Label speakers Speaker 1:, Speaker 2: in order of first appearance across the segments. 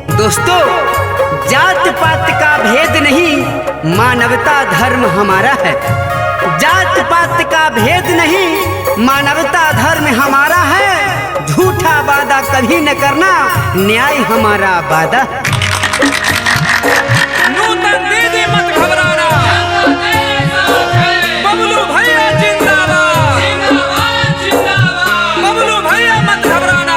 Speaker 1: दोस्तों, जात पात का भेद नहीं, मानवता धर्म हमारा है। जात पात का भेद नहीं, मानवता धर्म हमारा है। झूठा वादा कभी न करना, न्याय हमारा वादा।
Speaker 2: नूतन दीदी मत घबराना, बबलू भैया जिंदाबाद, बबलू भैया मत घबराना।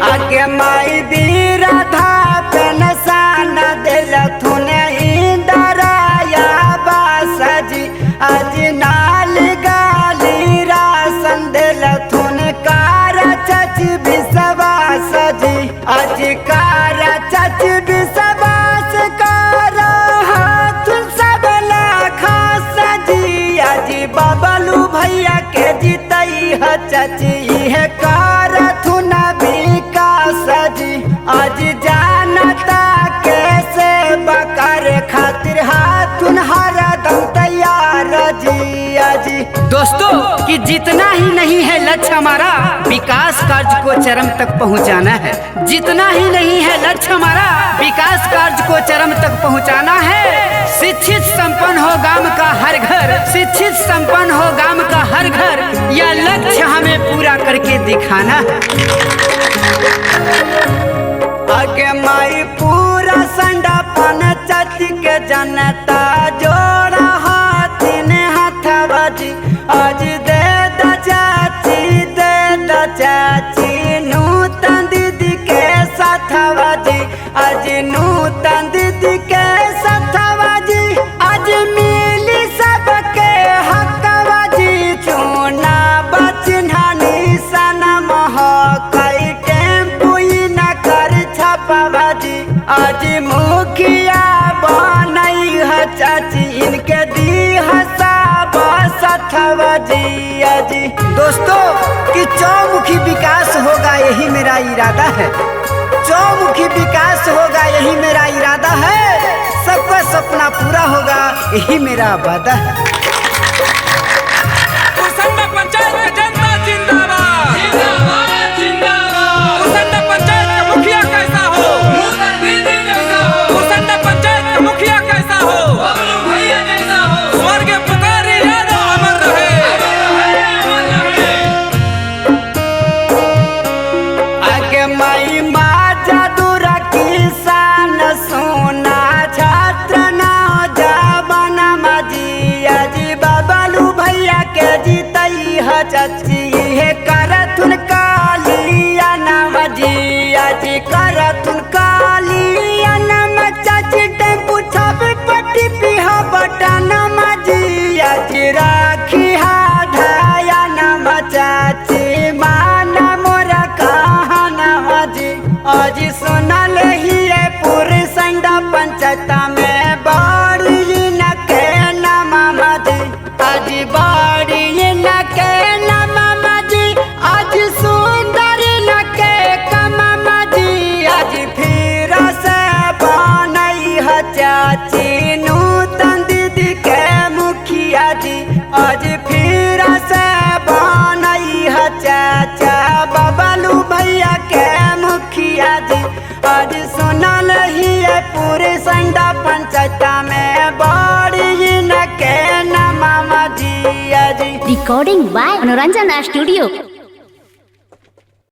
Speaker 1: आगे माई दी राधा पे नसान दिलथुन इंदराया बासजी, आज नाल गाली रासन दिलथुन कार चच बिसवास जी, आज कार चच बिसवास कार हाथ सब खास जी। आज बबलू भैया के जीतई है चची है कार थुन विकास जी। आज जानता कैसे बकर खातिर हाथुन हरदम तैयार जी। आज दोस्तों कि जितना ही नहीं है लक्ष्य हमारा, विकास कार्य को चरम तक पहुंचाना है। जितना ही नहीं है लक्ष्य हमारा, विकास कार्य को चरम तक पहुंचाना है। शिक्षित संपन्न हो गांव का हर घर, शिक्षित संपन्न हो गांव का हर घर, यह लक्ष्य हमें पूरा करके दिखाना है। आगे माई पूरा संडापन चची के जनता जोड़ा हाथिन हथवाजी। आज दे द चाची नूतन दीदी के साथवाजी। आज नूतन दीदी के साथवाजी, आज मिली सबके हकवाजी। चूना बचना निशान मह कई टेम्पू न कर छपवाजी। आज मुखिया बनई है चाची, इनके दी हसाब सथवाजी। आज दोस्तों कि चौमुखी विकास होगा यही मेरा इरादा है। चौमुखी विकास होगा यही मेरा इरादा है। सबका सपना पूरा होगा यही मेरा वादा है।
Speaker 2: कुसंडा पंचायत का जनता जिंदाबाद, कुसंडा पंचायत का मुखिया कैसा हो, कुसंडा पंचायत का मुखिया कैसा हो, स्वर्गीय पुकारी यादव अमर रहे।
Speaker 1: आगे माई माँ जादूरा किसान सोना छात्र नौजवान माजी। आज बबलू भैया के जीतई है चची है करथुन कालिया नाम जी। आज करथुन कालिया नाम चाची, टेम्पू छप पट्टी पिहा बटन माजी। आज राखी हा ढाया नाम चाची, माना मोरा कहा नाम जी। आज सुनल ही पूरे संडा पंचायत में बाड़ी न के नाम जी। आज बाड़ी न के नाम जी, आज सुंदर न के कमाम जी। आज फिर से बनई है चाची नूतन दीदी के मुखिया जी। आज फिर से बनई है चाचा बबलू भैया के मुखिया जी। आज सुनल ही पूरे संडा पंचायत में बड़ी न के नाम जी।
Speaker 3: Recording by Anoranjana Studio.